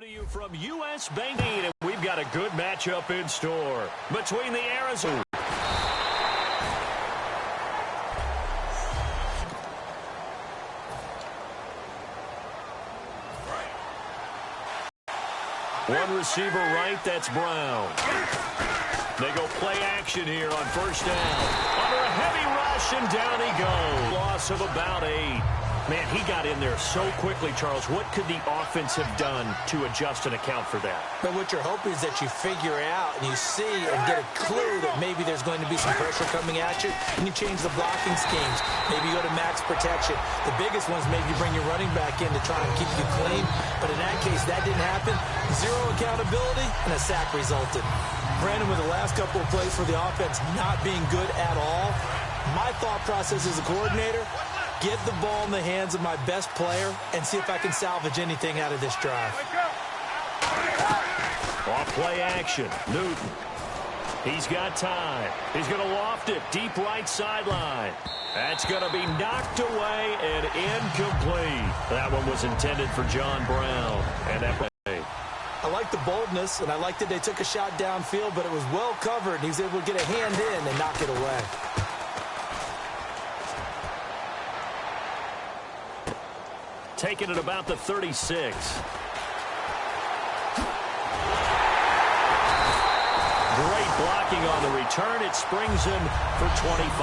to you from U.S. Bank, and we've got a good matchup in store between the Arizona. One receiver right, that's Brown. They go play action here on first down. Under a heavy rush, and down he goes. Loss of about 8. Man, he got in there so quickly, Charles. What could the offense have done to adjust and account for that? But what you're hoping is that you figure out and you see and get a clue that maybe there's going to be some pressure coming at you, and you change the blocking schemes. Maybe you go to max protection. The biggest one's maybe you bring your running back in to try and keep you clean. But in that case, that didn't happen. Zero accountability, and a sack resulted. Brandon, with the last couple of plays for the offense not being good at all, my thought process as a coordinator, get the ball in the hands of my best player and see if I can salvage anything out of this drive. Off play action. Newton. He's got time. He's going to loft it. Deep right sideline. That's going to be knocked away and incomplete. That one was intended for John Brown. And that play. I like the boldness, and I like that they took a shot downfield, but it was well covered. He was able to get a hand in and knock it away. Taking it about the 36. Great blocking on the return. It springs him for 25.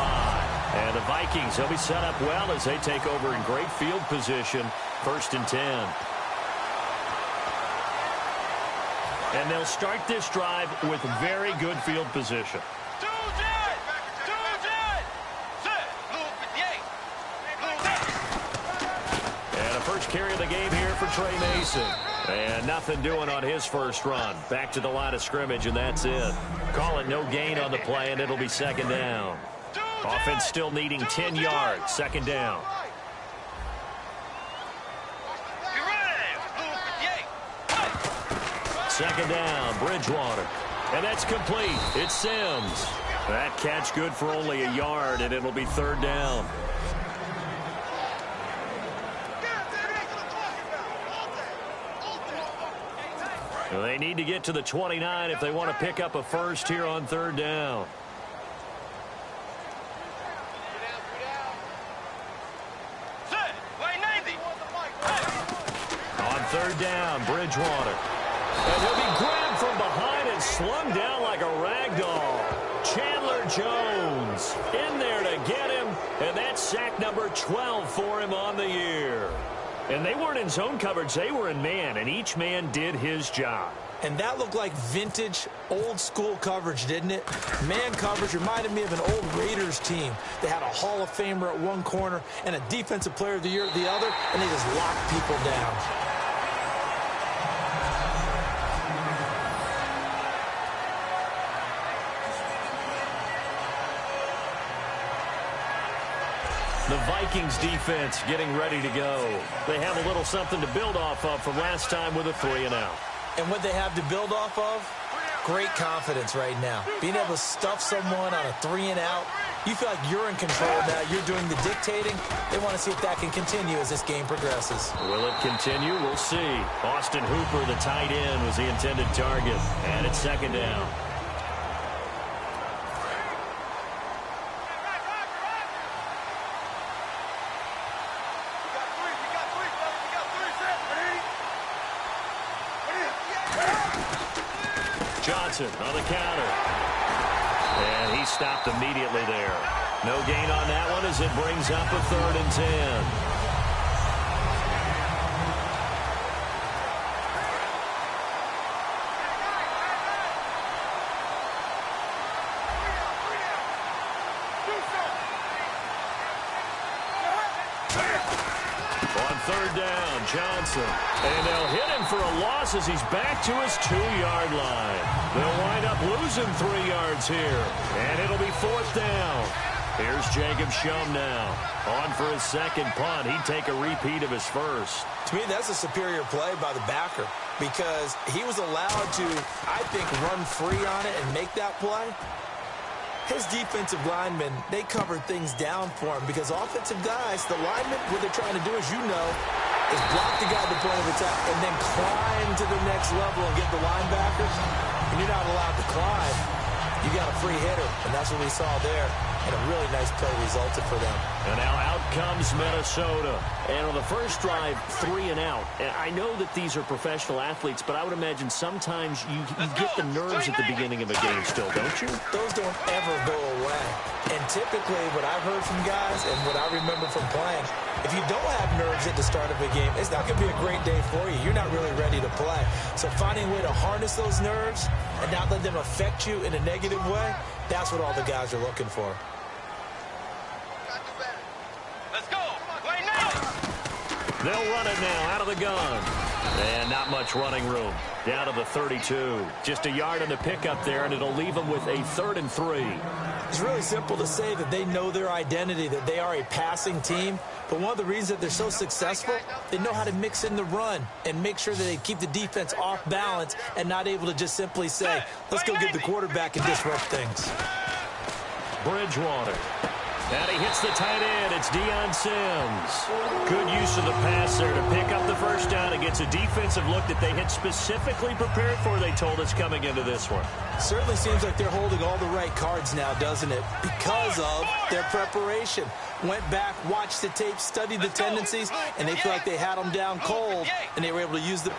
And the Vikings, they'll be set up well as they take over in great field position. 1st and 10. And they'll start this drive with very good field position. First carry of the game here for Trey Mason. And nothing doing on his first run. Back to the line of scrimmage, and that's it. Call it no gain on the play, and it'll be 2nd down. Offense still needing 10 yards. 2nd down. Second down, Bridgewater. And that's complete. It's Sims. That catch good for only a yard, and it'll be 3rd down. They need to get to the 29 if they want to pick up a first here on 3rd down. On 3rd down, Bridgewater. And he'll be grabbed from behind and slung down like a rag doll. Chandler Jones in there to get him, and that's sack number 12 for him on the year. And they weren't in zone coverage. They were in man, and each man did his job. And that looked like vintage, old-school coverage, didn't it? Man coverage reminded me of an old Raiders team. They had a Hall of Famer at one corner and a Defensive Player of the Year at the other, and they just locked people down. The Vikings defense getting ready to go. They have a little something to build off of from last time with a 3-and-out. And what they have to build off of? Great confidence right now. Being able to stuff someone on a 3-and-out, you feel like you're in control now. You're doing the dictating. They want to see if that can continue as this game progresses. Will it continue? We'll see. Austin Hooper, the tight end, was the intended target. And it's 2nd down. Johnson on the counter. And he stopped immediately there. No gain on that one as it brings up a 3rd and 10. On 3rd down, Johnson. And they'll hit him for a loss as he's back to his 2-yard line. They'll wind up losing 3 yards here. And it'll be 4th down. Here's Jacob Shum now. On for his 2nd punt. He'd take a repeat of his first. To me, that's a superior play by the backer because he was allowed to, I think, run free on it and make that play. His defensive linemen, they covered things down for him because offensive guys, the linemen, what they're trying to do, as you know, is block the guy at the point of attack and then climb to the next level and get the linebackers. And you're not allowed to climb. You got a free hitter, and that's what we saw there. And a really nice play resulted for them. And now out comes Minnesota. And on the first drive, 3 and out. And I know that these are professional athletes, but I would imagine sometimes you get the nerves at the beginning of a game still, don't you? Those don't ever go away. And typically what I've heard from guys and what I remember from playing, if you don't have nerves at the start of a game, it's not going to be a great day for you. You're not really ready to play. So finding a way to harness those nerves and not let them affect you in a negative way, that's what all the guys are looking for. Let's go. Play now. They'll run it now out of the gun. And not much running room. Down to the 32. Just a yard on the pickup there, and it'll leave them with a 3rd and 3. It's really simple to say that they know their identity, that they are a passing team. But one of the reasons that they're so successful, they know how to mix in the run and make sure that they keep the defense off balance and not able to just simply say, let's go get the quarterback and disrupt things. Bridgewater. And he hits the tight end. It's Deion Sims. Good use of the pass there to pick up the first down. It gets a defensive look that they had specifically prepared for, they told us, coming into this one. Certainly seems like they're holding all the right cards now, doesn't it? Because of their preparation. Went back, watched the tape, studied the tendencies, and they feel like they had them down cold, and they were able to use the...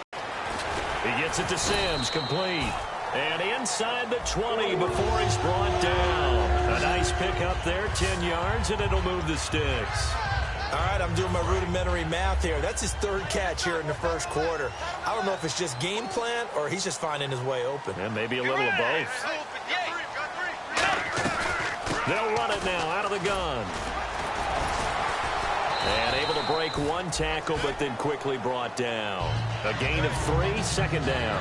He gets it to Sims, complete. And inside the 20 before he's brought down. A nice pick up there, 10 yards, and it'll move the sticks. All right, I'm doing my rudimentary math here. That's his 3rd catch here in the first quarter. I don't know if it's just game plan or he's just finding his way open. And maybe a little of both. They'll run it now out of the gun. And able to break 1 tackle, but then quickly brought down. A gain of 3, 2nd down.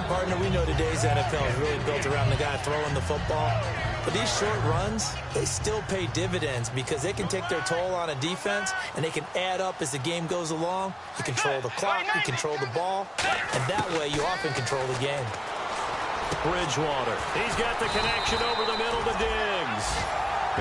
Partner, we know today's NFL is really built around the guy throwing the football. But these short runs, they still pay dividends because they can take their toll on a defense and they can add up as the game goes along. You control the clock, you control the ball, and that way you often control the game. Bridgewater. He's got the connection over the middle to Diggs.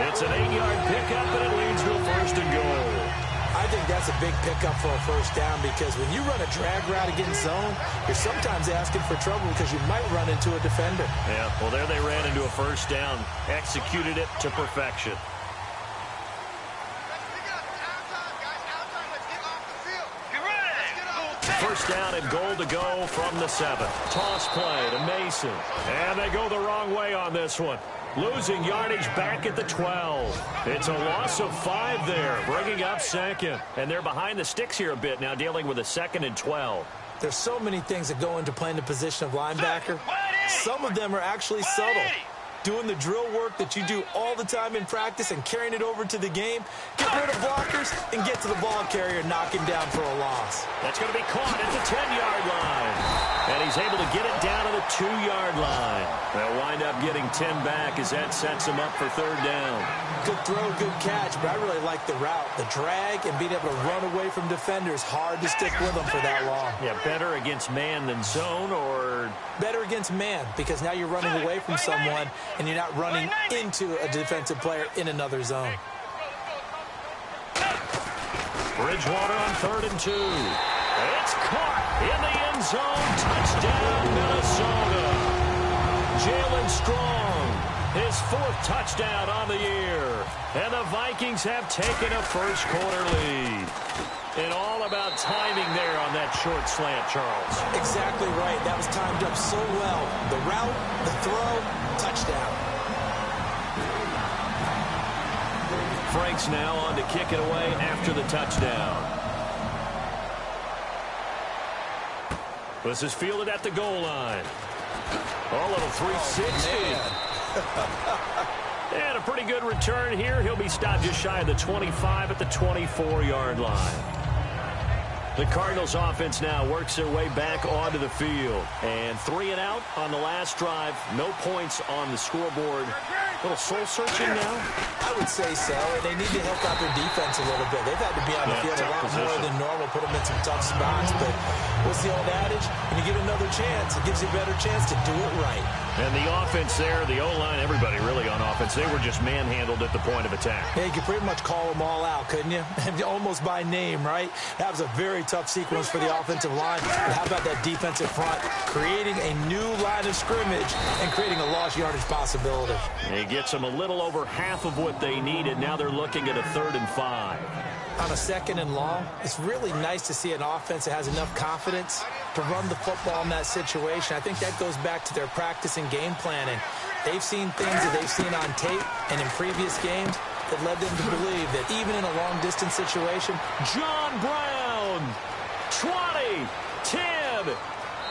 It's an 8-yard pickup, and it leads to a 1st and goal. I think that's a big pickup for a first down because when you run a drag route against zone, you're sometimes asking for trouble because you might run into a defender. Yeah, well, there they ran into a first down, executed it to perfection. First down and goal to go from the 7. Toss play to Mason. And they go the wrong way on this one. Losing yardage back at the 12. It's a loss of 5 there, bringing up 2nd. And they're behind the sticks here a bit now, dealing with a 2nd and 12. There's so many things that go into playing the position of linebacker. Some of them are actually subtle. Doing the drill work that you do all the time in practice and carrying it over to the game. Get rid of blockers and get to the ball carrier and knock him down for a loss. That's going to be caught at the 10-yard line. And he's able to get it down to the 2-yard line. They'll wind up getting 10 back as that sets him up for 3rd down. Good throw, good catch, but I really like the route. The drag and being able to run away from defenders. Hard to stick with them for that long. Yeah, better against man than zone, or... Better against man, because now you're running away from someone and you're not running into a defensive player in another zone. Bridgewater on 3rd and 2. It's caught in the end zone. Touchdown, Minnesota. Jalen Strong, his 4th touchdown on the year. And the Vikings have taken a first quarter lead. And all about timing there on that short slant, Charles. Exactly right. That was timed up so well. The route, the throw, touchdown. Franks now on to kick it away after the touchdown. This is fielded at the goal line. Oh, little 360. And a pretty good return here. He'll be stopped just shy of the 25 at the 24-yard line. The Cardinals offense now works their way back onto the field. And 3 and out on the last drive. No points on the scoreboard. A little soul-searching now? I would say so. And they need to help out their defense a little bit. They've had to be on the field a lot more than normal, put them in some tough spots. But what's the old adage? When you get another chance, it gives you a better chance to do it right. And the offense there, the O-line, everybody really on offense, they were just manhandled at the point of attack. Yeah, you could pretty much call them all out, couldn't you? Almost by name, right? That was a very very tough sequence for the offensive line. But how about that defensive front creating a new line of scrimmage and creating a lost yardage possibility? He gets them a little over half of what they needed. Now they're looking at a 3rd and 5. On a 2nd and long, it's really nice to see an offense that has enough confidence to run the football in that situation. I think that goes back to their practice and game planning. They've seen things that they've seen on tape and in previous games that led them to believe that even in a long-distance situation, John Brown, 20, 10,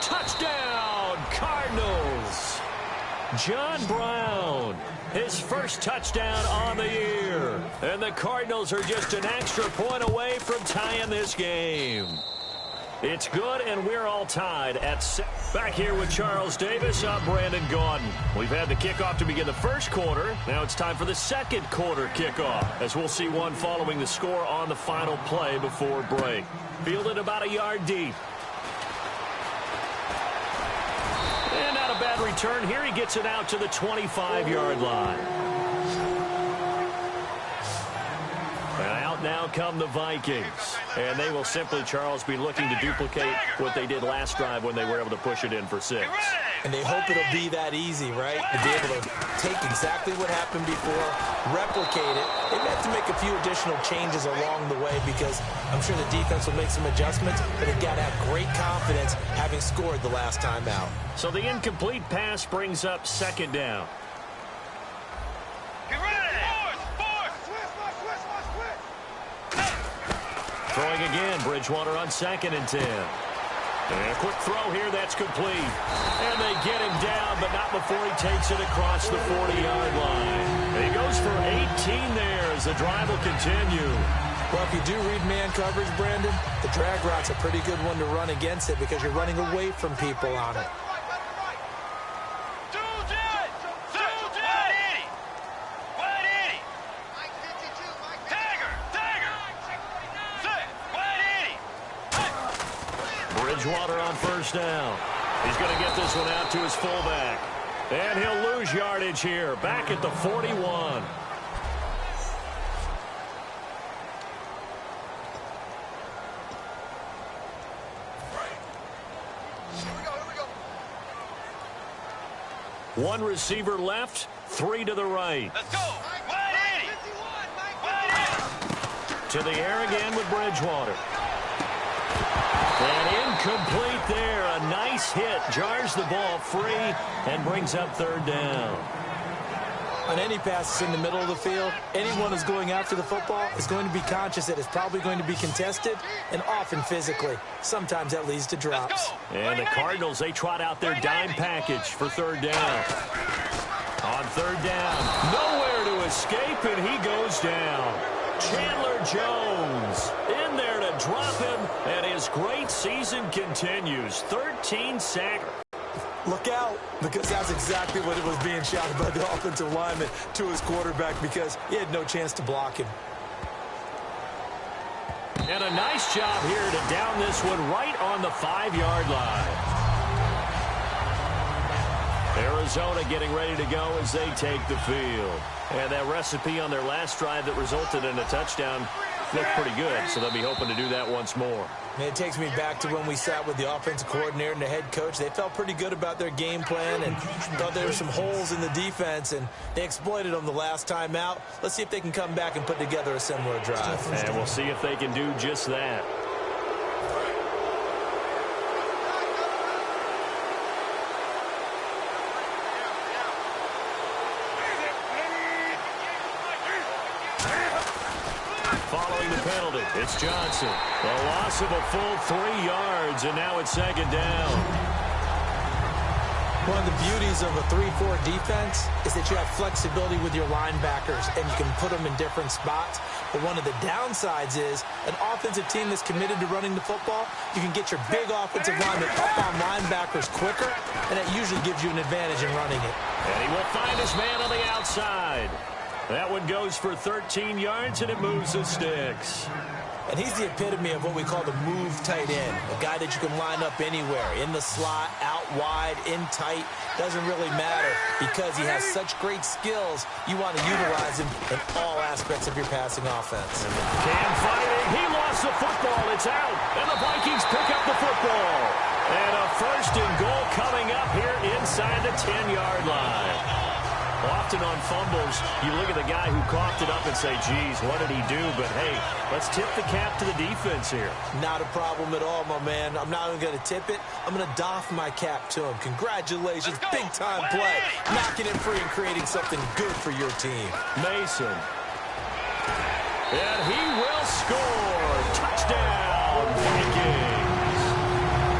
touchdown, Cardinals. John Brown, his first touchdown on the year. And the Cardinals are just an extra point away from tying this game. It's good, and we're all tied at 6. Back here with Charles Davis, I'm Brandon Gaudin. We've had the kickoff to begin the first quarter. Now it's time for the second quarter kickoff, as we'll see one following the score on the final play before break. Fielded about a yard deep. And not a bad return here. He gets it out to the 25-yard line. And out now come the Vikings. And they will simply, Charles, be looking to duplicate what they did last drive when they were able to push it in for 6. And they hope it'll be that easy, right? To be able to take exactly what happened before, replicate it. They have to make a few additional changes along the way because I'm sure the defense will make some adjustments, but they've got to have great confidence having scored the last time out. So the incomplete pass brings up 2nd down. Throwing again, Bridgewater on 2nd and 10. And a quick throw here, that's complete. And they get him down, but not before he takes it across the 40-yard line. And he goes for 18 there as the drive will continue. Well, if you do read man coverage, Brandon, the drag route's a pretty good one to run against it because you're running away from people on it. Bridgewater on 1st down. He's going to get this one out to his fullback. And he'll lose yardage here. Back at the 41. One receiver left, 3 to the right. Let's go. 180. To the air again with Bridgewater. And incomplete there. A nice hit. Jars the ball free and brings up 3rd down. On any passes in the middle of the field, anyone who's going after the football is going to be conscious that it's probably going to be contested and often physically. Sometimes that leads to drops. And the Cardinals, they trot out their dime package for 3rd down. On 3rd down, nowhere to escape, and he goes down. Chandler Jones in there to drop him, and his great season continues. 13 sacks. Look out, because that's exactly what it was being shouted by the offensive lineman to his quarterback because he had no chance to block him. And a nice job here to down this one right on the 5-yard line. Arizona getting ready to go as they take the field. And that recipe on their last drive that resulted in a touchdown looked pretty good, so they'll be hoping to do that once more. And it takes me back to when we sat with the offensive coordinator and the head coach. They felt pretty good about their game plan and thought there were some holes in the defense, and they exploited them the last time out. Let's see if they can come back and put together a similar drive. And we'll see if they can do just that. Following the penalty, it's Johnson. The loss of a full 3 yards, and now it's 2nd down. One of the beauties of a 3-4 defense is that you have flexibility with your linebackers, and you can put them in different spots. But one of the downsides is an offensive team that's committed to running the football, you can get your big offensive linemen up on linebackers quicker, and that usually gives you an advantage in running it. And he will find his man on the outside. That one goes for 13 yards, and it moves the sticks. And he's the epitome of what we call the move tight end, a guy that you can line up anywhere, in the slot, out wide, in tight, doesn't really matter because he has such great skills. You want to utilize him in all aspects of your passing offense. Cam fighting. He lost the football. It's It's out, and the Vikings pick up the football. And a first and goal coming up here inside the 10-yard line. Often on fumbles, you look at the guy who coughed it up and say, geez, what did he do? But, hey, let's tip the cap to the defense here. Not a problem at all, my man. I'm not even going to tip it. I'm going to doff my cap to him. Congratulations, big-time play. Knocking it free and creating something good for your team. Mason. And he will score. Touchdown, Vikings.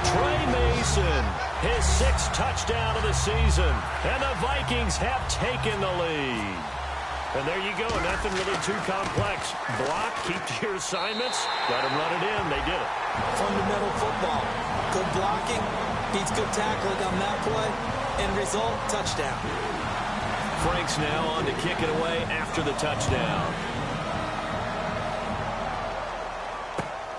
Trey Mason, his 6th touchdown of the season. And the Vikings have taken the lead. And there you go. Nothing really too complex. Block, keep to your assignments, let them run it in. They did it. Fundamental football. Good blocking beats good tackling on that play. End result, touchdown. Franks now on to kick it away after the touchdown.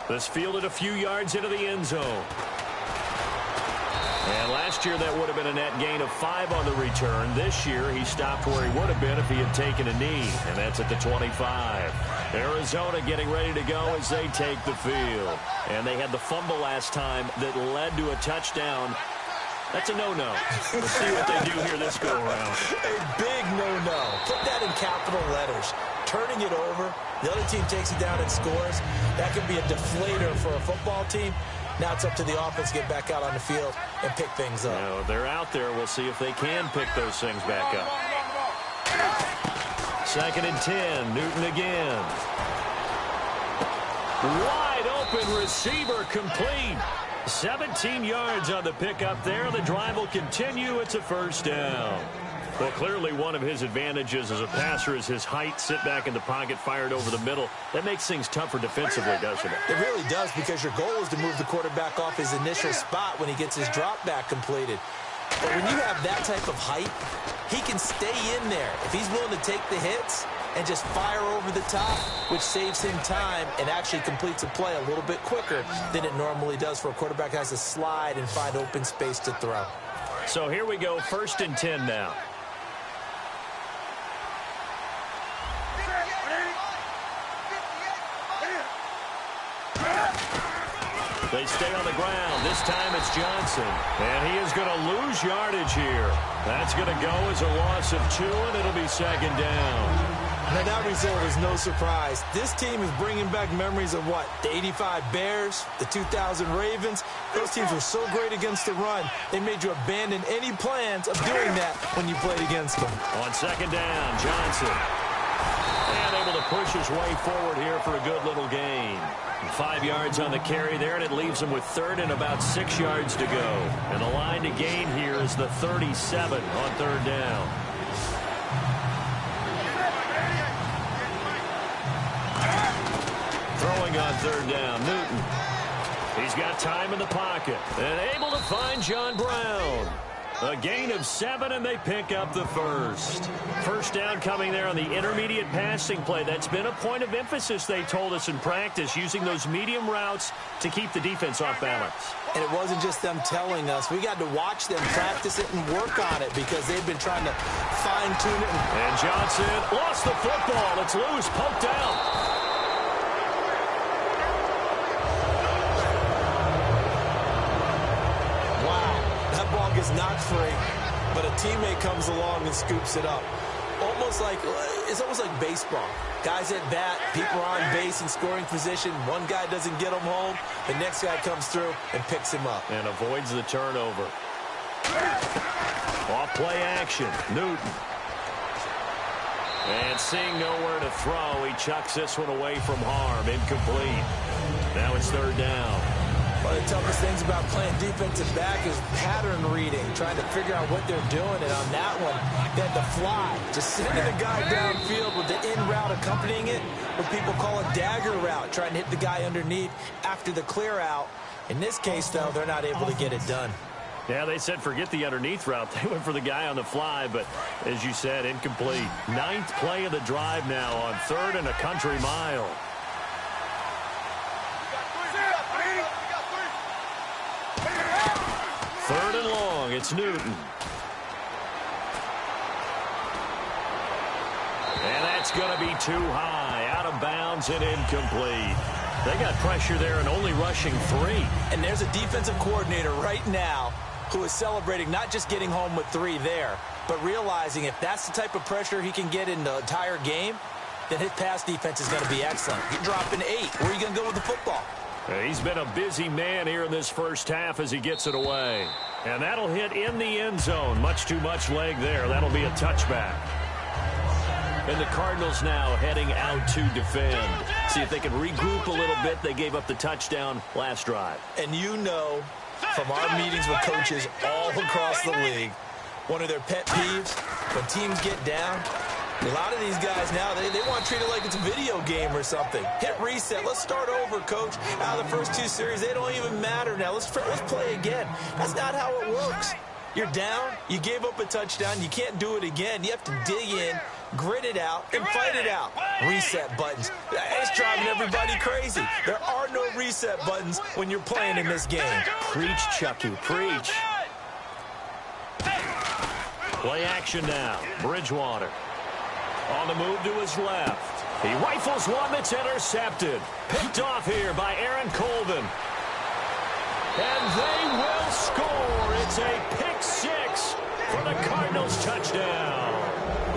This fielded a few yards into the end zone. And last year that would have been a net gain of 5 on the return. This year he stopped where he would have been if he had taken a knee, and that's at the 25. Arizona getting ready to go as they take the field. And they had the fumble last time that led to a touchdown. That's a no-no. We'll see what they do here this go-around. A big no-no. Put that in capital letters. Turning it over, the other team takes it down and scores. That could be a deflator for a football team. Now it's up to the offense to get back out on the field and pick things up. Now, they're out there. We'll see if they can pick those things back up. 2nd and 10. Newton again. Wide open receiver complete. 17 yards on the pickup there. The drive will continue. It's a first down. Well, clearly one of his advantages as a passer is his height. Sit back in the pocket, fired over the middle. That makes things tougher defensively, doesn't it? It really does, because your goal is to move the quarterback off his initial spot when he gets his drop back completed. But when you have that type of height, he can stay in there. If he's willing to take the hits and just fire over the top, which saves him time and actually completes a play a little bit quicker than it normally does for a quarterback who has to slide and find open space to throw. So here we go, 1st and 10 now. They stay on the ground. This time it's Johnson. And he is going to lose yardage here. That's going to go as a loss of 2, and it'll be 2nd down. Now, that result is no surprise. This team is bringing back memories of what? The 85 Bears, the 2000 Ravens. Those teams were so great against the run, they made you abandon any plans of doing that when you played against them. On 2nd down, Johnson. And able to push his way forward here for a good little gain. 5 yards on the carry there, and it leaves him with 3rd and about 6 yards to go. And the line to gain here is the 37 on 3rd down. Throwing on 3rd down, Newton. He's got time in the pocket and able to find John Brown. A gain of 7, and they pick up the first. First down coming there on the intermediate passing play. That's been a point of emphasis, they told us in practice, using those medium routes to keep the defense off balance. And it wasn't just them telling us. We got to watch them practice it and work on it, because they've been trying to fine-tune it. And Johnson lost the football. It's loose, poked out. Is not free, but a teammate comes along and scoops it up. It's almost like baseball. Guys at bat, people are on base in scoring position. One guy doesn't get him home, the next guy comes through and picks him up. And avoids the turnover. Off play action, Newton. And seeing nowhere to throw, he chucks this one away from harm. Incomplete. Now it's 3rd down. One of the toughest things about playing defensive back is pattern reading, trying to figure out what they're doing. And on that one, they had the fly, just sending the guy downfield with the in route accompanying it, what people call a dagger route, trying to hit the guy underneath after the clear out. In this case, though, they're not able to get it done. Yeah, they said forget the underneath route. They went for the guy on the fly, but as you said, incomplete. 9th play of the drive now on 3rd and a country mile. 3rd and long, it's Newton. And that's going to be too high, out of bounds and incomplete. They got pressure there and only rushing 3. And there's a defensive coordinator right now who is celebrating not just getting home with 3 there, but realizing if that's the type of pressure he can get in the entire game, then his pass defense is going to be excellent. You're dropping 8. Where are you going to go with the football? He's been a busy man here in this first half as he gets it away. And that'll hit in the end zone. Much too much leg there. That'll be a touchback. And the Cardinals now heading out to defend. See if they can regroup a little bit. They gave up the touchdown last drive. And you know from our meetings with coaches all across the league, one of their pet peeves, when teams get down, a lot of these guys now, they want to treat it like it's a video game or something. Hit reset. Let's start over, coach. Out of the first 2 series, they don't even matter now. Let's play again. That's not how it works. You're down. You gave up a touchdown. You can't do it again. You have to dig in, grit it out, and fight it out. Reset buttons. It's driving everybody crazy. There are no reset buttons when you're playing in this game. Preach, Chucky. Preach. Play action now. Bridgewater. On the move to his left. He rifles one that's intercepted. Picked off here by Aaron Colvin. And they will score. It's a pick 6 for the Cardinals touchdown.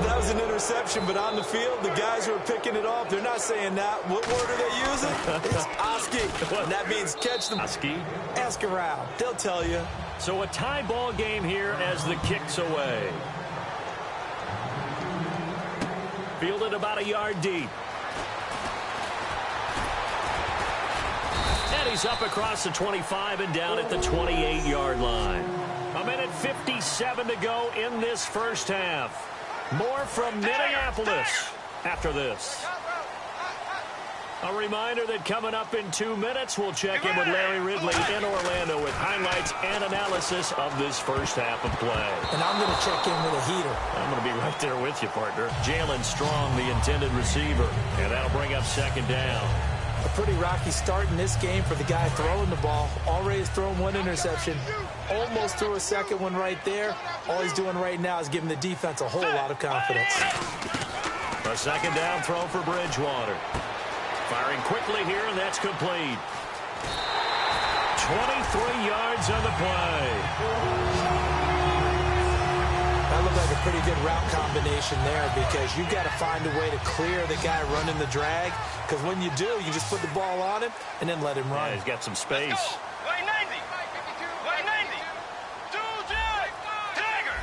That was an interception, but on the field, the guys who are picking it off, they're not saying that. What word are they using? It's Oski. And that means catch them. Oski. Ask around. They'll tell you. So a tie ball game here as the kick's away. Fielded about a yard deep. And he's up across the 25 and down at the 28-yard line. A minute 57 to go in this first half. More from Minneapolis after this. A reminder that coming up in 2 minutes, we'll check in with Larry Ridley in Orlando with highlights and analysis of this first half of play. And I'm going to check in with a heater. I'm going to be right there with you, partner. Jalen Strong, the intended receiver, and that'll bring up second down. A pretty rocky start in this game for the guy throwing the ball. Already has thrown 1 interception. Almost threw a second one right there. All he's doing right now is giving the defense a whole lot of confidence. A second down throw for Bridgewater. Firing quickly here, and that's complete. 23 yards on the play. That looked like a pretty good route combination there because you've got to find a way to clear the guy running the drag. Because when you do, you just put the ball on him and then let him run. Yeah, he's got some space. Way 90. Way 90. Tagger.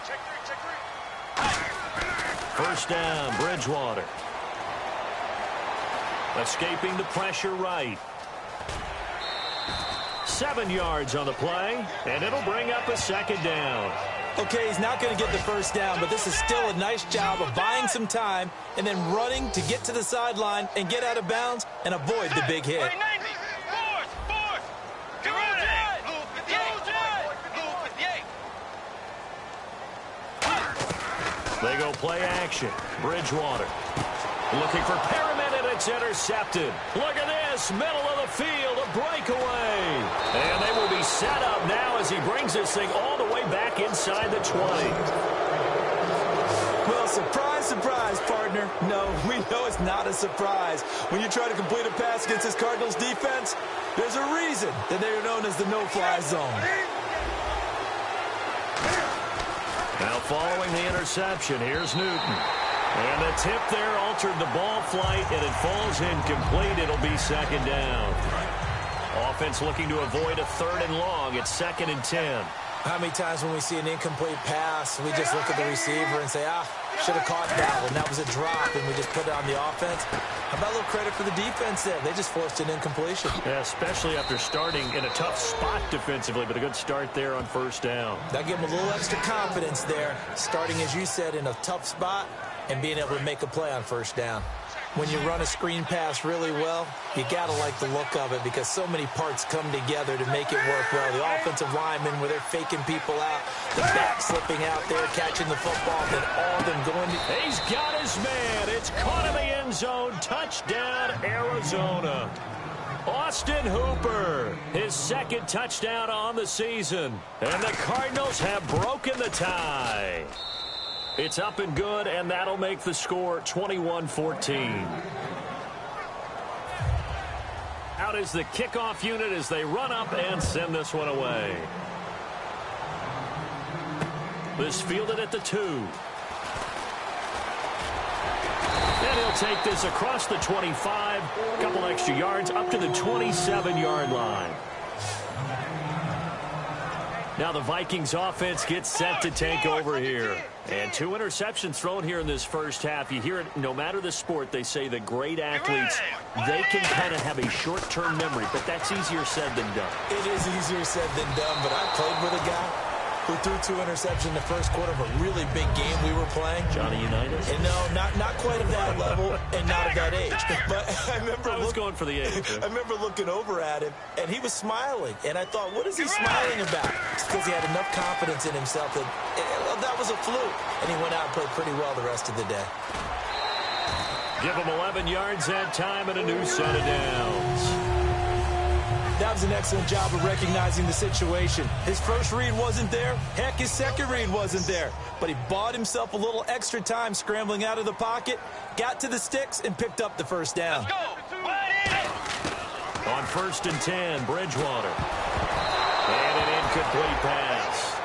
Check 3. First down, Bridgewater. Escaping the pressure right. 7 yards on the play, and it'll bring up a second down. Okay, he's not going to get the first down, but this is still a nice job of buying some time and then running to get to the sideline and get out of bounds and avoid the big hit. Way 90. Fourth. Get rid of it. Blue 58. They go play action. Bridgewater looking for Perriman, and it's intercepted. Look at this, middle of the field, a breakaway. And they will be set up now as he brings this thing all the way back inside the 20. Well, surprise, surprise, partner. No, we know it's not a surprise. When you try to complete a pass against this Cardinals defense, there's a reason that they are known as the no-fly zone. Now following the interception, here's Newton. And the tip there altered the ball flight, and it falls incomplete. It'll be second down. Offense looking to avoid a 3rd and long. It's 2nd and 10. How many times when we see an incomplete pass, we just look at the receiver and say, should have caught that one. That was a drop, and we just put it on the offense. How about a little credit for the defense there? They just forced an incompletion. Yeah, especially after starting in a tough spot defensively, but a good start there on first down. That gave them a little extra confidence there, starting, as you said, in a tough spot and being able to make a play on first down. When you run a screen pass really well, you got to like the look of it because so many parts come together to make it work well. The offensive linemen, where they're faking people out, the back slipping out there, catching the football, then all of them going to... He's got his man. It's caught in the end zone. Touchdown, Arizona. Austin Hooper, his 2nd touchdown on the season. And the Cardinals have broken the tie. It's up and good, and that'll make the score 21-14. Out is the kickoff unit as they run up and send this one away. This fielded at the 2. And he'll take this across the 25. A couple extra yards up to the 27-yard line. Now the Vikings offense gets set to take over here. And 2 interceptions thrown here in this first half. You hear it no matter the sport. They say the great athletes, they can kind of have a short-term memory. But that's easier said than done. It is easier said than done. But I played with a guy who threw 2 interceptions in the first quarter of a really big game we were playing. Johnny Unitas? And no, not quite at that level and not at that age. But I remember going for the age. I remember looking over at him, and he was smiling. And I thought, what is he smiling about? It's because he had enough confidence in himself that that was a fluke. And he went out and played pretty well the rest of the day. Give him 11 yards that time and a new set of downs. That was an excellent job of recognizing the situation. His first read wasn't there. Heck, his second read wasn't there. But he bought himself a little extra time scrambling out of the pocket, got to the sticks, and picked up the first down. Let's go. On 1st and 10, Bridgewater. And an incomplete pass.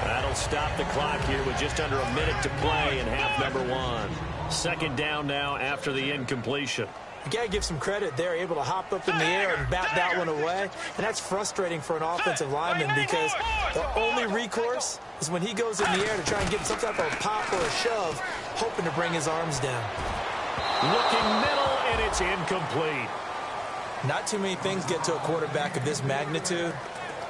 That'll stop the clock here with just under a minute to play in half number 1. 2nd down now after the incompletion. You got to give some credit. They're able to hop up in the air and bat that one away. And that's frustrating for an offensive lineman because the only recourse is when he goes in the air to try and get some type of a pop or a shove, hoping to bring his arms down. Looking middle, and it's incomplete. Not too many things get to a quarterback of this magnitude,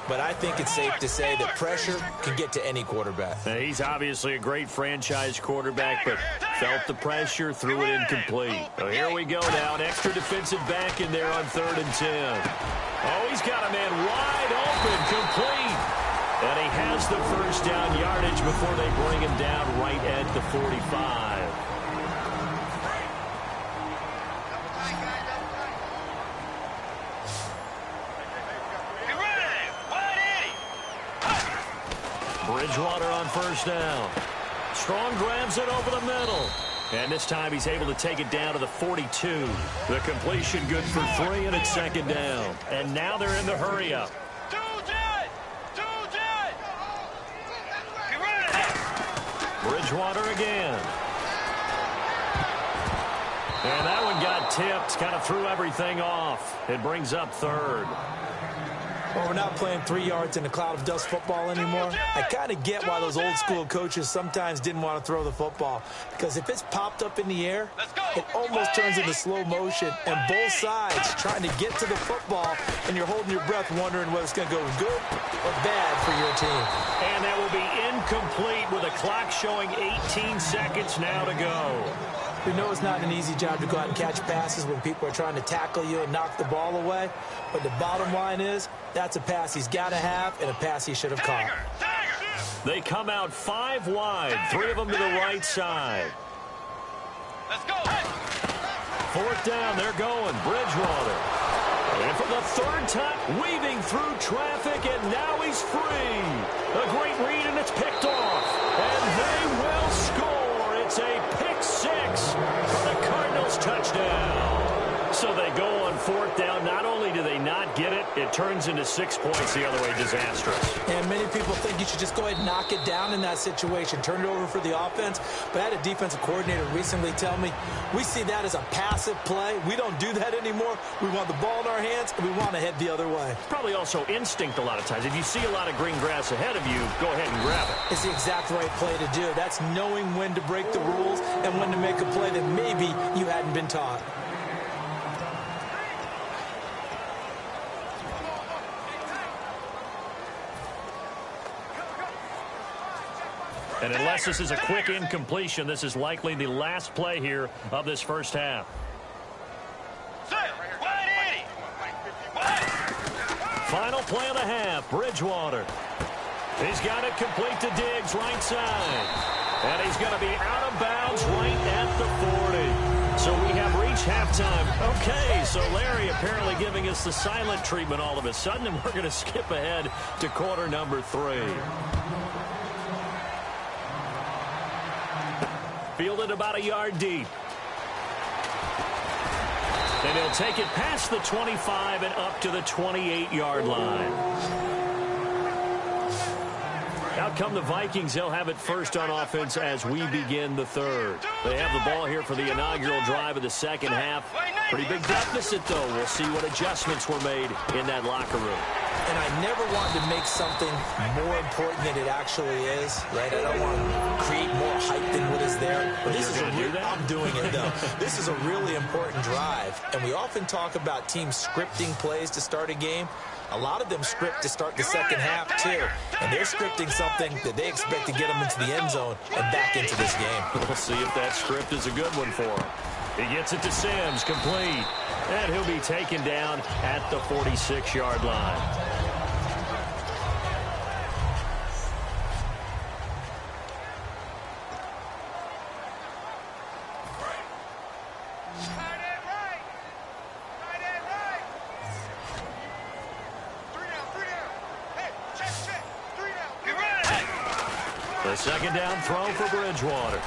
but I think it's safe to say that pressure can get to any quarterback. He's obviously a great franchise quarterback, but felt the pressure, threw it incomplete. So here we go now, an extra defensive back in there on 3rd and 10. Oh, he's got a man wide open, complete. And he has the first down yardage before they bring him down right at the 45. Bridgewater on 1st down. Strong grabs it over the middle. And this time he's able to take it down to the 42. The completion good for 3, and it's 2nd down. And now they're in the hurry-up. Bridgewater again. And that one got tipped, kind of threw everything off. It brings up 3rd. Well, we're not playing 3 yards in a cloud of dust football anymore. I kind of get why those old school coaches sometimes didn't want to throw the football. Because if it's popped up in the air, it almost turns into slow motion. And both sides trying to get to the football, and you're holding your breath wondering whether it's going to go good or bad for your team. And that will be incomplete with a clock showing 18 seconds now to go. We know it's not an easy job to go out and catch passes when people are trying to tackle you and knock the ball away. But the bottom line is, that's a pass he's got to have and a pass he should have caught. They come out 5 wide, 3 of them to the right side. Let's go. 4th down, they're going. Bridgewater. And for the 3rd time, weaving through traffic, and now he's free. A great read, and it's picked off. And they will score. It's a pick 6 for the Cardinals touchdown. So they go on 4th down. Not only do they not get it, it turns into 6 points the other way. Disastrous. And many people think you should just go ahead and knock it down in that situation. Turn it over for the offense. But I had a defensive coordinator recently tell me, we see that as a passive play. We don't do that anymore. We want the ball in our hands, and we want to head the other way. Probably also instinct a lot of times. If you see a lot of green grass ahead of you, go ahead and grab it. It's the exact right play to do. That's knowing when to break the rules and when to make a play that maybe you hadn't been taught. And unless this is a quick incompletion, this is likely the last play here of this first half. Final play of the half, Bridgewater. He's got it complete to Diggs, right side. And he's going to be out of bounds right at the 40. So we have reached halftime. Okay, so Larry apparently giving us the silent treatment all of a sudden, and we're going to skip ahead to quarter number 3. Fielded about a yard deep. And he'll take it past the 25 and up to the 28-yard line. Out come the Vikings. They'll have it first on offense as we begin the third. They have the ball here for the inaugural drive of the second half. Pretty big deficit, though. We'll see what adjustments were made in that locker room. And I never wanted to make something more important than it actually is, right? I don't want to create more hype than what is there. But this is I'm doing it, though. This is a really important drive. And we often talk about teams scripting plays to start a game. A lot of them script to start the second half, too. And they're scripting something that they expect to get them into the end zone and back into this game. We'll see if that script is a good one for him. He gets it to Sims, complete. And he'll be taken down at the 46-yard line. The second down throw for Bridgewater.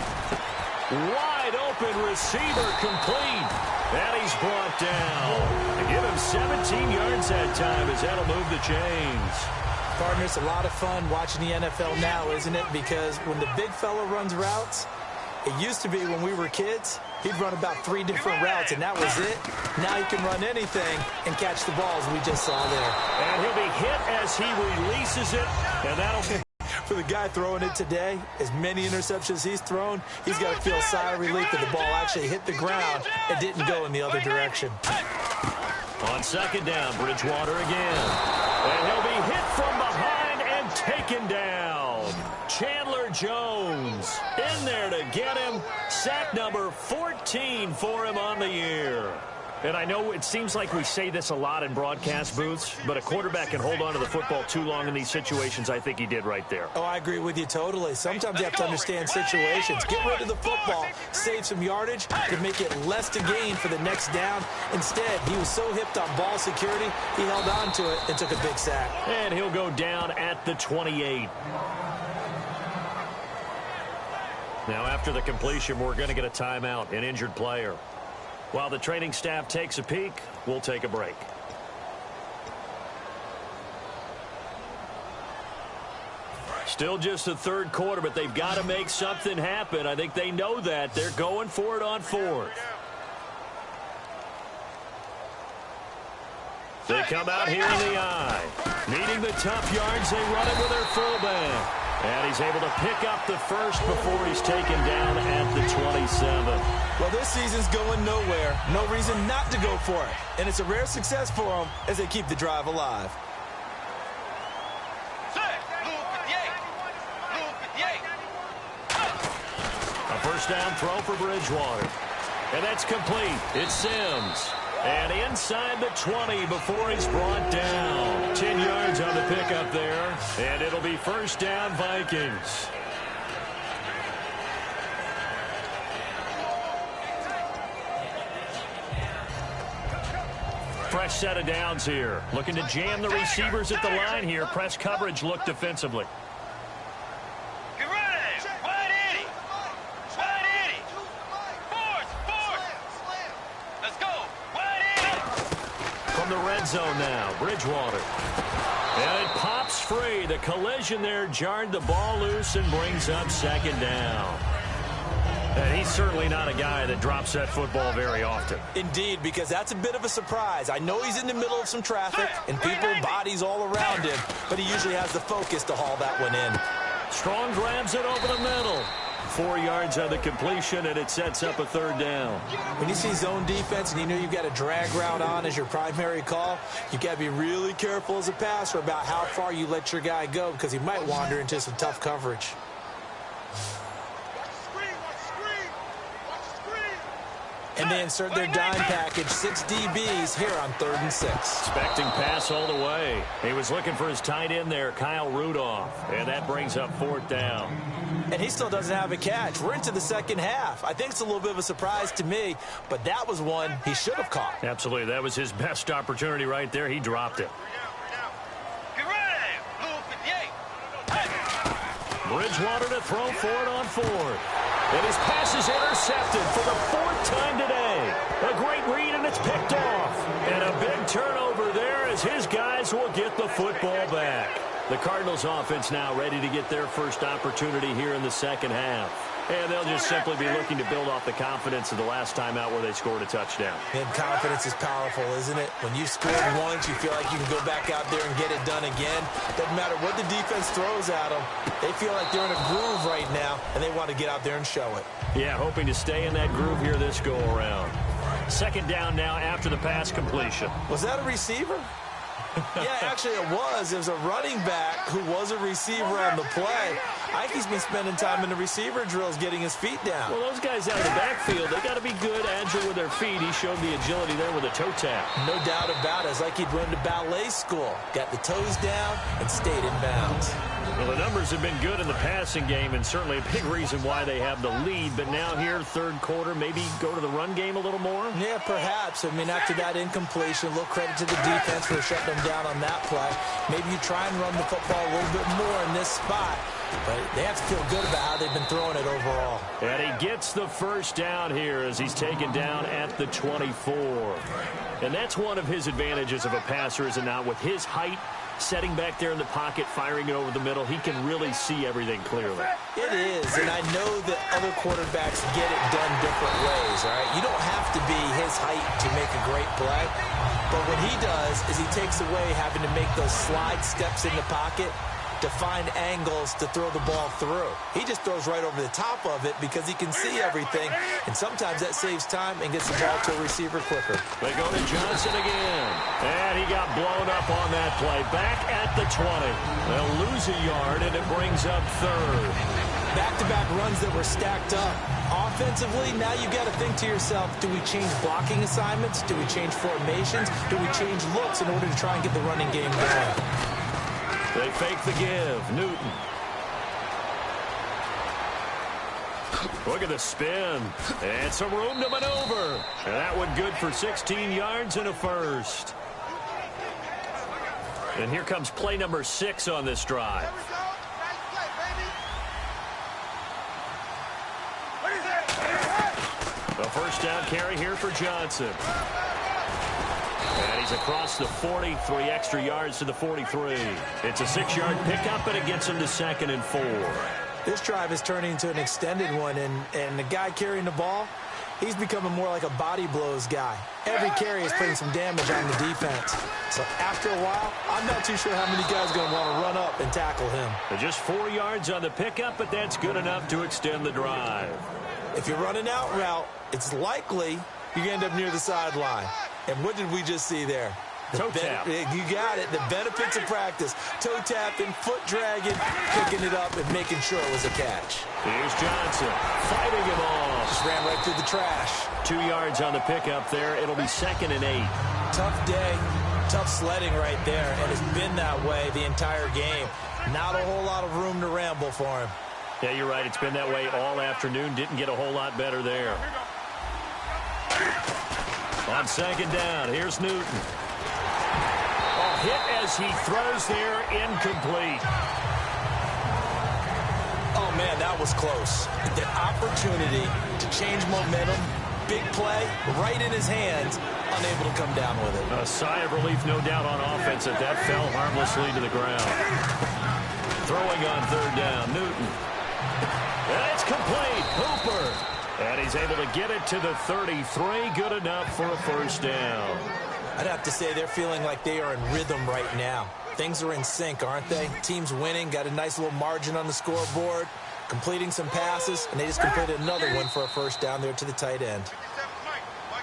Wide open receiver complete. And he's brought down. To give him 17 yards that time as that'll move the chains. Partner, it's a lot of fun watching the NFL now, isn't it? Because when the big fella runs routes, it used to be when we were kids, he'd run about 3 different routes, and that was it. Now he can run anything and catch the balls we just saw there. And he'll be hit as he releases it, and that'll be... For the guy throwing it today, as many interceptions he's thrown, he's got to feel a sigh of relief that the ball actually hit the ground and didn't go in the other direction. On second down, Bridgewater again. And he'll be hit from behind and taken down. Chandler Jones in there to get him. Sack number 14 for him on the year. And I know it seems like we say this a lot in broadcast booths, but a quarterback can hold on to the football too long in these situations. I think he did right there. Oh, I agree with you totally. Sometimes you have to understand situations. Get rid of the football, save some yardage to make it less to gain for the next down. Instead, he was so hipped on ball security, he held on to it and took a big sack. And he'll go down at the 28. Now, after the completion, we're going to get a timeout, an injured player. While the training staff takes a peek, we'll take a break. Still just the third quarter, but they've got to make something happen. I think they know that. They're going for it on fourth. They come out here in the eye. Needing the tough yards, they run it with their fullback. And he's able to pick up the first before he's taken down at the 27. Well, this season's going nowhere. No reason not to go for it. And it's a rare success for them as they keep the drive alive. A first down throw for Bridgewater. And that's complete. It's Sims. And inside the 20 before he's brought down. 10 yards on the pickup there. And it'll be first down Vikings. Fresh set of downs here. Looking to jam the receivers at the line here. Press coverage look defensively. The red zone now, Bridgewater. And it pops free. The collision there jarred the ball loose and brings up second down. And he's certainly not a guy that drops that football very often. Indeed, because that's a bit of a surprise. I know he's in the middle of some traffic and people, bodies all around him, but he usually has the focus to haul that one in. Strong grabs it over the middle. 4 yards on the completion, and it sets up a third down. When you see zone defense and you know you've got a drag route on as your primary call, you've got to be really careful as a passer about how far you let your guy go because he might wander into some tough coverage. And they insert their dime package, 6 DBs here on 3rd and 6. Expecting pass all the way. He was looking for his tight end there, Kyle Rudolph. And that brings up 4th down. And he still doesn't have a catch. We're into the second half. I think it's a little bit of a surprise to me, but that was one he should have caught. Absolutely. That was his best opportunity right there. He dropped it. Bridgewater to throw for it on 4th. And his pass is intercepted for the 4th time today. A great read and a That's picked off. And a big turnover there as his guys will get the football back. The Cardinals offense now ready to get their first opportunity here in the second half. And they'll just simply be looking to build off the confidence of the last time out where they scored a touchdown. And confidence is powerful, isn't it? When you scored once, you feel like you can go back out there and get it done again. Doesn't matter what the defense throws at them. They feel like they're in a groove right now, and they want to get out there and show it. Yeah, hoping to stay in that groove here this go-around. Second down now after the pass completion. Was that a receiver? Yeah, actually it was. It was a running back who was a receiver on the play. I think he's been spending time in the receiver drills getting his feet down. Well, those guys out of the backfield, they got to be good, agile with their feet. He showed the agility there with a toe tap. No doubt about it. It's like he'd went to ballet school. Got the toes down and stayed in bounds. Well, the numbers have been good in the passing game, and certainly a big reason why they have the lead. But now here, third quarter, maybe go to the run game a little more? Yeah, perhaps. I mean, after that incompletion, a little credit to the defense for shutting them down on that play. Maybe you try and run the football a little bit more in this spot. But they have to feel good about how they've been throwing it overall. And he gets the first down here as he's taken down at the 24. And that's one of his advantages of a passer, is it not? With his height, setting back there in the pocket, firing it over the middle, he can really see everything clearly. It is, and I know that other quarterbacks get it done different ways, all right? You don't have to be his height to make a great play, but what he does is he takes away having to make those slide steps in the pocket to find angles to throw the ball through. He just throws right over the top of it because he can see everything, and sometimes that saves time and gets the ball to a receiver quicker. They go to Johnson again, and he got blown up on that play. Back at the 20. They'll lose a yard, and it brings up third. Back-to-back runs that were stacked up. Offensively, now you got to think to yourself, do we change blocking assignments? Do we change formations? Do we change looks in order to try and get the running game going? They fake the give. Newton. Look at the spin. And some room to maneuver. And that one good for 16 yards and a first. And here comes play number 6 on this drive. A first down carry here for Johnson. And he's across the 40, 3 extra yards to the 43. It's a 6-yard pickup, and it gets him to 2nd and 4. This drive is turning into an extended one, and the guy carrying the ball, he's becoming more like a body blows guy. Every carry is putting some damage on the defense. So after a while, I'm not too sure how many guys are going to want to run up and tackle him. Just 4 yards on the pickup, but that's good enough to extend the drive. If you're running out route, it's likely you're going to end up near the sideline. And what did we just see there? Toe tap. You got it. The benefits of practice. Toe tapping, foot dragging, picking it up, and making sure it was a catch. Here's Johnson fighting him off. Just ran right through the trash. 2 yards on the pickup there. It'll be 2nd and 8. Tough day. Tough sledding right there, and it's been that way the entire game. Not a whole lot of room to ramble for him. Yeah, you're right. It's been that way all afternoon. Didn't get a whole lot better there. On 2nd down, here's Newton. Hit as he throws there, incomplete. Oh, man, that was close. The opportunity to change momentum, big play, right in his hands, unable to come down with it. A sigh of relief, no doubt, on offense that fell harmlessly to the ground. Throwing on 3rd down, Newton. And it's complete, Hooper. And he's able to get it to the 33, good enough for a first down. I'd have to say they're feeling like they are in rhythm right now. Things are in sync, aren't they? Team's winning, got a nice little margin on the scoreboard, completing some passes, and they just completed another one for a first down there to the tight end.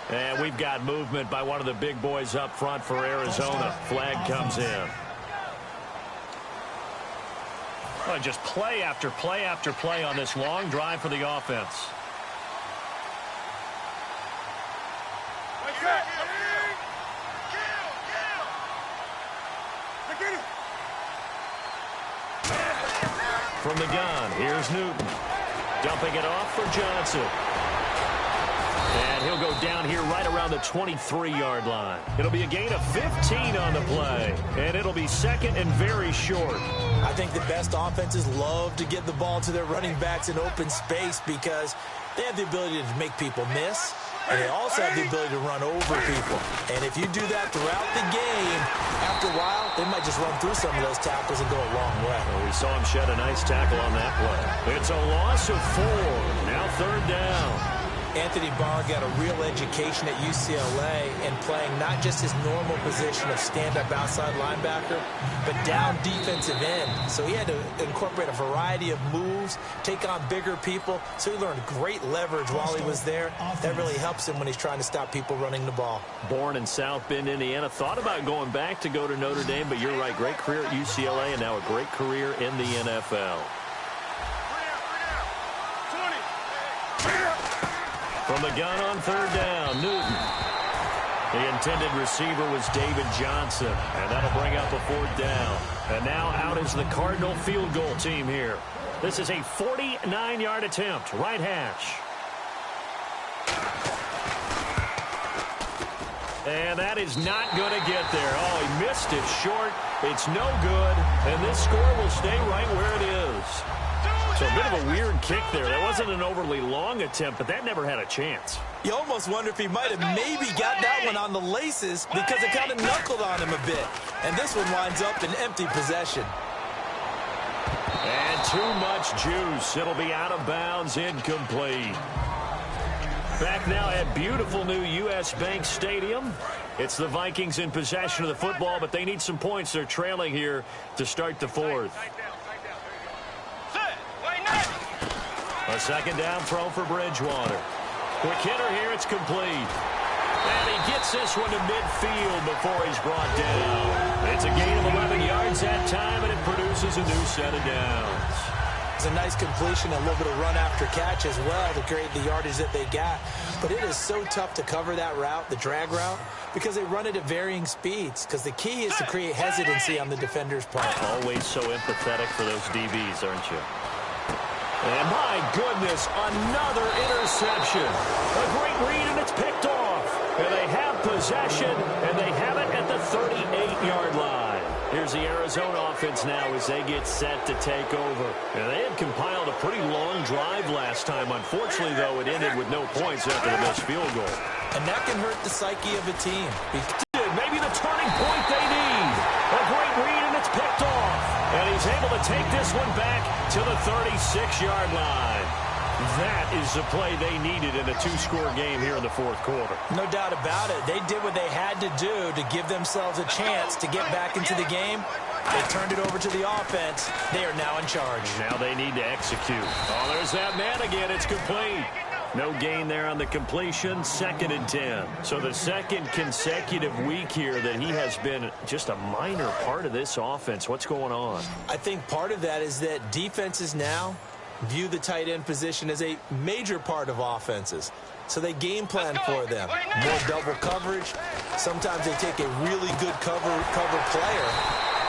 And we've got movement by one of the big boys up front for Arizona. Flag comes in. Well, just play after play after play on this long drive for the offense. From the gun, here's Newton. Dumping it off for Johnson. And he'll go down here right around the 23-yard line. It'll be a gain of 15 on the play. And it'll be 2nd and very short. I think the best offenses love to get the ball to their running backs in open space because they have the ability to make people miss. and they also have the ability to run over people. And if you do that throughout the game, after a while, they might just run through some of those tackles and go a long way. Well, we saw him shed a nice tackle on that play. It's a loss of 4. Now 3rd down. Anthony Barr got a real education at UCLA in playing not just his normal position of stand-up outside linebacker, but down defensive end. So he had to incorporate a variety of moves, take on bigger people. So he learned great leverage while he was there. That really helps him when he's trying to stop people running the ball. Born in South Bend, Indiana. Thought about going back to go to Notre Dame, but you're right. Great career at UCLA and now a great career in the NFL. From the gun on 3rd down, Newton. The intended receiver was David Johnson, and that'll bring up a 4th down. And now out is the Cardinal field goal team here. This is a 49-yard attempt, right hash. And that is not going to get there. Oh, he missed it short. It's no good, and this score will stay right where it is. So a bit of a weird kick there. That wasn't an overly long attempt, but that never had a chance. You almost wonder if he might have maybe got that one on the laces because it kind of knuckled on him a bit. And this one winds up in empty possession. And too much juice. It'll be out of bounds, incomplete. Back now at beautiful new U.S. Bank Stadium. It's the Vikings in possession of the football, but they need some points. They're trailing here to start the 4th. A 2nd down throw for Bridgewater. Quick hitter here, it's complete. And he gets this one to midfield before he's brought down. It's a gain of 11 yards that time, and it produces a new set of downs. It's a nice completion, a little bit of run after catch as well to create the yardage that they got. But it is so tough to cover that route, the drag route, because they run it at varying speeds. Because the key is to create hesitancy on the defender's part. Always so empathetic for those DBs, aren't you? And my goodness, another interception. A great read, and it's picked off. And they have possession, and they have it at the 38-yard line. Here's the Arizona offense now as they get set to take over. And they had compiled a pretty long drive last time. Unfortunately, though, it ended with no points after the missed field goal. And that can hurt the psyche of a team. Maybe the turning point they need. A great read, and it's picked off. And he's able to take this one back to the 36-yard line. That is the play they needed in a 2-score game here in the 4th quarter. No doubt about it. They did what they had to do to give themselves a chance to get back into the game. They turned it over to the offense. They are now in charge. Now they need to execute. Oh, there's that man again. It's complete. No gain there on the completion. 2nd and 10. So the 2nd consecutive week here that he has been just a minor part of this offense. What's going on? I think part of that is that defenses now view the tight end position as a major part of offenses. So they game plan for them. More double coverage. Sometimes they take a really good cover player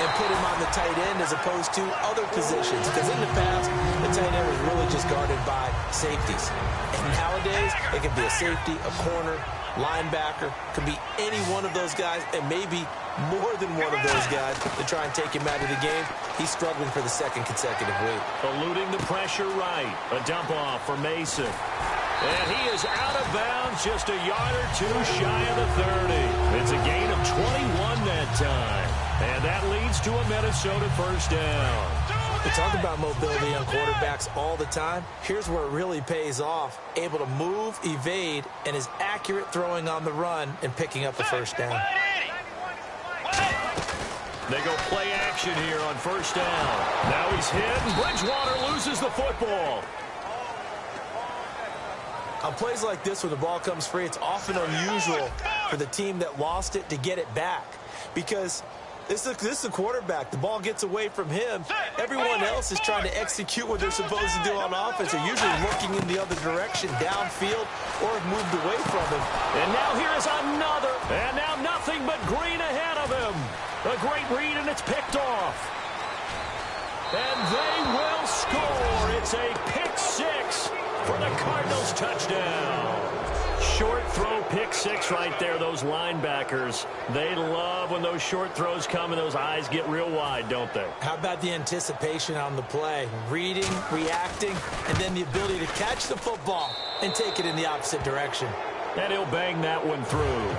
and put him on the tight end as opposed to other positions. Because in the past, the tight end was really just guarded by safeties. And nowadays, it can be a safety, a corner, linebacker. Could be any one of those guys, and maybe more than one of those guys to try and take him out of the game. He's struggling for the 2nd consecutive week. Eluding the pressure right. A dump off for Mason. And he is out of bounds, just a yard or two shy of the 30. It's a gain of 21 that time. And that leads to a Minnesota 1st down. We talk about mobility on quarterbacks all the time. Here's where it really pays off. Able to move, evade, and is accurate throwing on the run and picking up the 1st down. They go play action here on 1st down. Now he's hit, and Bridgewater loses the football. On plays like this where the ball comes free, it's often unusual for the team that lost it to get it back. Because this is the quarterback. The ball gets away from him. Everyone else is trying to execute what they're supposed to do on offense. They're usually looking in the other direction, downfield, or have moved away from him. And now here is another. And now nothing but green ahead of him. A great read, and it's picked off. And they will score. It's a pick 6 for the Cardinals touchdown. Short throw, pick 6 right there. Those linebackers, they love when those short throws come and those eyes get real wide, don't they? How about the anticipation on the play? Reading, reacting, and then the ability to catch the football and take it in the opposite direction. And he'll bang that one through.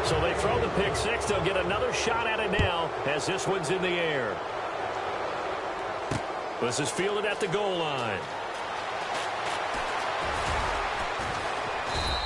So they throw the pick six. They'll get another shot at it now as this one's in the air. This is fielded at the goal line.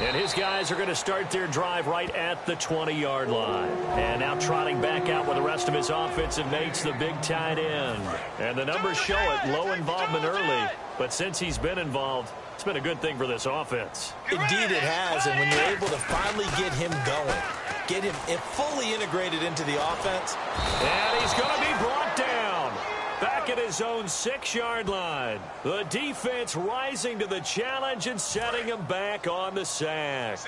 And his guys are going to start their drive right at the 20-yard line. And now trotting back out with the rest of his offensive mates, the big tight end. And the numbers show it, low involvement early. But since he's been involved, it's been a good thing for this offense. Indeed it has, and when you're able to finally get him going, get him fully integrated into the offense. And he's going to be brought down. Back at his own 6-yard line. The defense rising to the challenge and setting him back on the sack.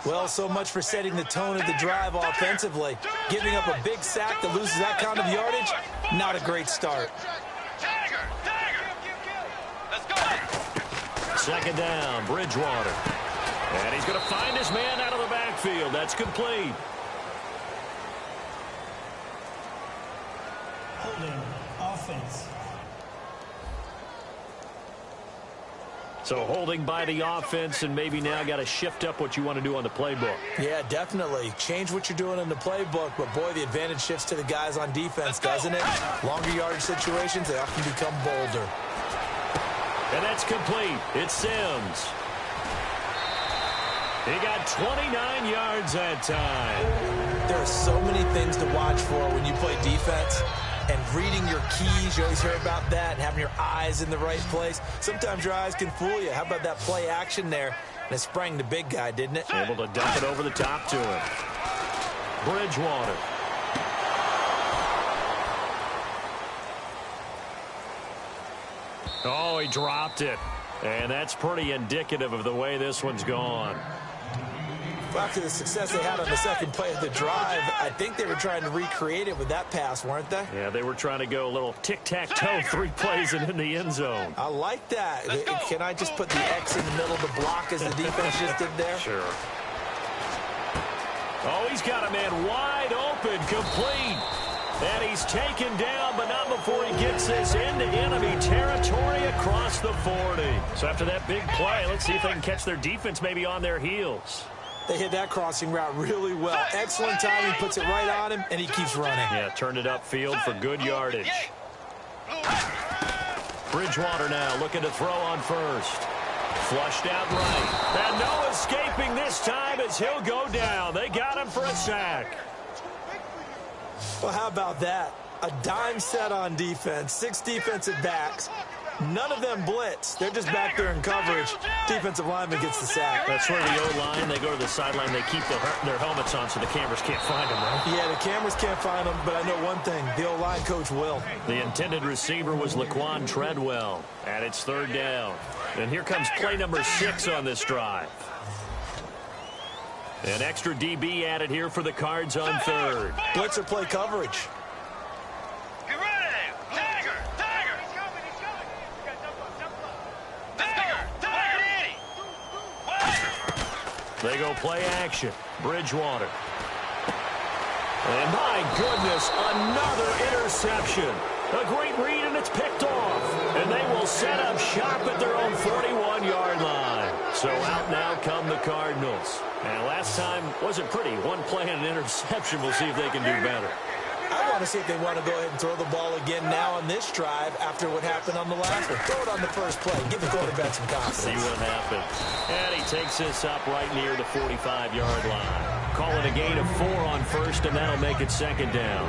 Well, so much for setting the tone of the drive offensively. Giving up a big sack that loses that kind of yardage, not a great start. Let's go. Second down, Bridgewater. And he's going to find his man out of the backfield. That's complete. Holding offense. So holding by the offense, and maybe now got to shift up what you want to do on the playbook. Yeah, definitely. Change what you're doing in the playbook, but boy, the advantage shifts to the guys on defense, doesn't it? Longer yardage situations, they often become bolder. And that's complete. It's Sims. He got 29 yards that time. There are so many things to watch for when you play defense. And reading your keys, you always hear about that, and having your eyes in the right place. Sometimes your eyes can fool you. How about that play action there? And it sprang the big guy, didn't it? Able to dump it over the top to him. Bridgewater. Oh, he dropped it. And that's pretty indicative of the way this one's gone. After the success they had on the second play of the drive, I think they were trying to recreate it with that pass, weren't they? Yeah, they were trying to go a little tic-tac-toe, 3 plays and in the end zone. I like that. Can I just put the X in the middle of the block as the defense just did there? Sure. Oh, he's got a man wide open, complete. And he's taken down, but not before he gets this into enemy territory across the 40. So after that big play, let's see if they can catch their defense maybe on their heels. They hit that crossing route really well. Excellent timing, puts it right on him, and he keeps running. Yeah, turned it upfield for good yardage. Bridgewater now looking to throw on first. Flushed out right. And no escaping this time as he'll go down. They got him for a sack. Well, how about that? A dime set on defense, 6 defensive backs. None of them blitz. They're just back there in coverage. Defensive lineman gets the sack. That's where the O-line, they go to the sideline, they keep their helmets on so the cameras can't find them, right? Yeah, the cameras can't find them, but I know one thing. The O-line coach will. The intended receiver was Laquan Treadwell, and it's third down. And here comes play number 6 on this drive. An extra DB added here for the Cards on third. Blitzer play coverage. Get ready. Tiger. Tiger. They go play action. Bridgewater. And my goodness, another interception. A great read, and it's picked off. And they will set up shop at their own 41-yard line. So out now come the Cardinals. And last time wasn't pretty. One play and an interception. We'll see if they can do better. I want to see if they want to go ahead and throw the ball again now on this drive after what happened on the last one. Throw it on the first play. Give the quarterback some confidence. See what happens. And he takes this up right near the 45-yard line. Call it a gain of 4 on first, and that'll make it second down.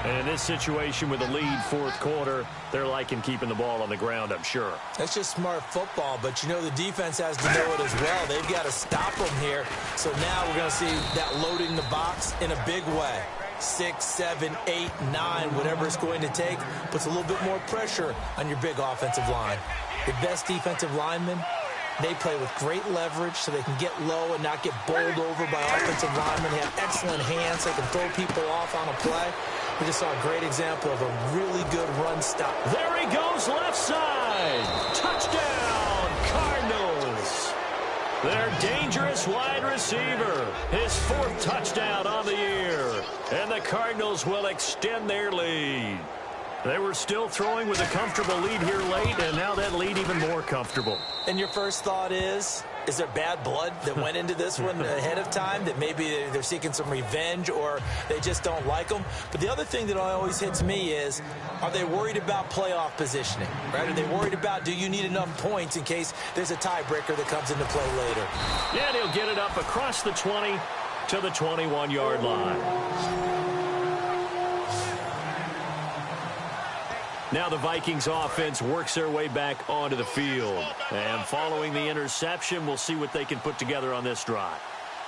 And in this situation with a lead fourth quarter, they're liking keeping the ball on the ground, I'm sure. That's just smart football, but you know the defense has to know it as well. They've got to stop them here. So now we're going to see that loading the box in a big way. 6, 7, 8, 9, whatever it's going to take, puts a little bit more pressure on your big offensive line. The best defensive linemen, they play with great leverage so they can get low and not get bowled over by offensive linemen. They have excellent hands. They can throw people off on a play. We just saw a great example of a really good run stop. There he goes, left side. Touchdown, Cardinals. Their dangerous wide receiver. His 4th touchdown on the year. And the Cardinals will extend their lead. They were still throwing with a comfortable lead here late, and now that lead even more comfortable. And your first thought is? Is there bad blood that went into this one ahead of time, that maybe they're seeking some revenge or they just don't like them? But the other thing that always hits me is, are they worried about playoff positioning, right? Are they worried about, do you need enough points in case there's a tiebreaker that comes into play later? Yeah, and he'll get it up across the 20 to the 21-yard line. Now the Vikings offense works their way back onto the field. And following the interception, we'll see what they can put together on this drive.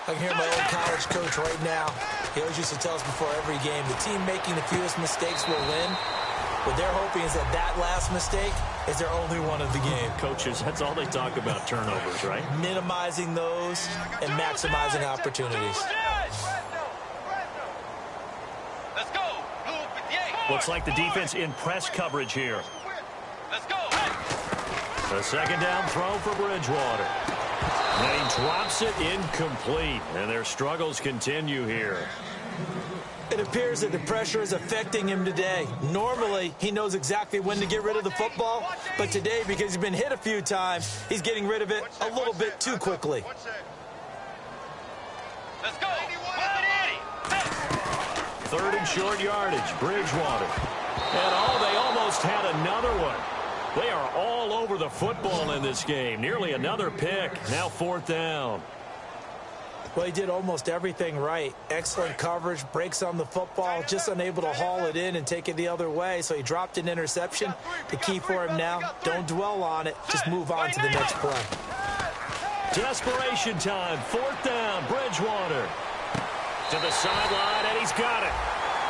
I can hear my old college coach right now. He always used to tell us before every game, the team making the fewest mistakes will win. What they're hoping is that last mistake is their only one of the game. Coaches, that's all they talk about, turnovers, right? Minimizing those and maximizing opportunities. Looks like the defense in press coverage here. Let's go. A second down throw for Bridgewater. And he drops it incomplete. And their struggles continue here. It appears that the pressure is affecting him today. Normally, he knows exactly when to get rid of the football. But today, because he's been hit a few times, he's getting rid of it a little bit too quickly. Let's go. Third and short yardage, Bridgewater. And they almost had another one. They are all over the football in this game. Nearly another pick. Now fourth down. Well, he did almost everything right. Excellent coverage, breaks on the football, just unable to haul it in and take it the other way. So he dropped an interception. The key for him now, don't dwell on it. Just move on to the next play. Desperation time. Fourth down, Bridgewater. To the sideline, and he's got it.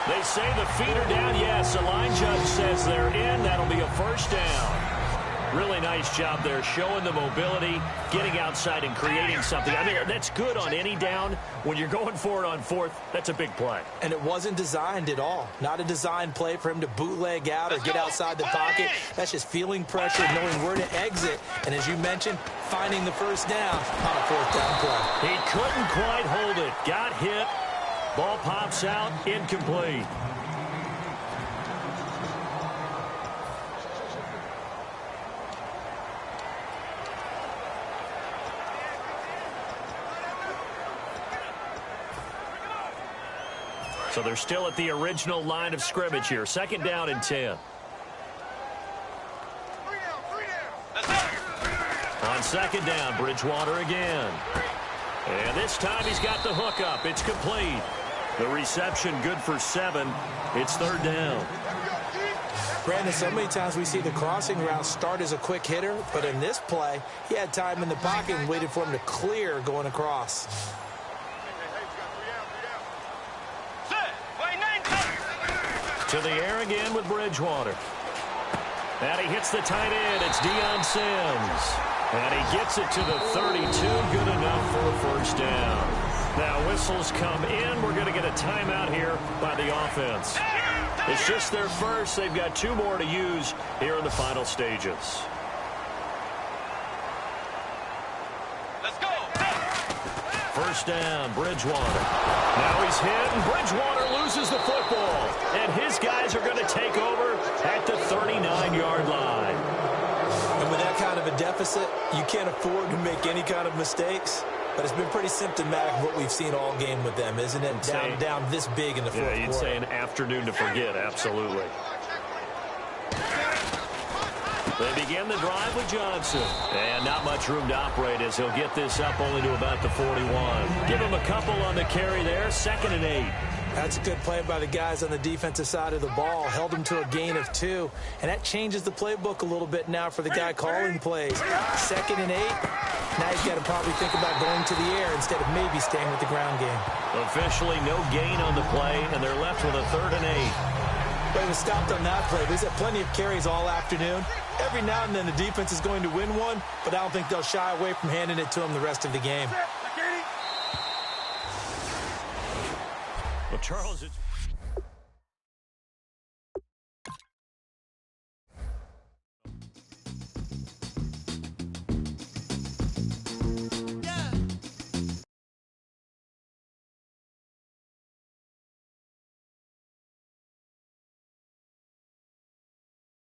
They say the feet are down. Yes, the line judge says they're in. That'll be a first down. Really nice job there, showing the mobility, getting outside and creating something. I mean, that's good on any down. When you're going for it on fourth, that's a big play. And it wasn't designed at all. Not a designed play for him to bootleg out or get outside the pocket. That's just feeling pressure, knowing where to exit. And as you mentioned, finding the first down on a fourth down play. He couldn't quite hold it. Got hit. Ball pops out, incomplete. So they're still at the original line of scrimmage here. Second down and 10. On second down, Bridgewater again. And this time he's got the hook up. It's complete. The reception good for 7. It's third down. Brandon, so many times we see the crossing route start as a quick hitter, but in this play, he had time in the pocket and waited for him to clear going across. To the air again with Bridgewater. And he hits the tight end. It's Deion Sims. And he gets it to the 32. Good enough for a first down. Now whistles come in. We're going to get a timeout here by the offense. It's just their first. They've got 2 more to use here in the final stages. Let's go. First down, Bridgewater. Now he's hit, and Bridgewater loses the football. And his guys are going to take over at the 39-yard line. And with that kind of a deficit, you can't afford to make any kind of mistakes. But it's been pretty symptomatic of what we've seen all game with them, isn't it? Down this big in the fourth quarter. Yeah, you'd say an afternoon to forget, absolutely. They begin the drive with Johnson. And not much room to operate as he'll get this up only to about the 41. Give him a couple on the carry there, 2nd and 8. That's a good play by the guys on the defensive side of the ball. Held him to a gain of 2. And that changes the playbook a little bit now for the guy calling plays. 2nd and 8. Now he's got to probably think about going to the air instead of maybe staying with the ground game. Officially no gain on the play, and they're left with a 3rd and 8. But he was stopped on that play. He's had plenty of carries all afternoon. Every now and then the defense is going to win one, but I don't think they'll shy away from handing it to him the rest of the game. Well, Charles, it's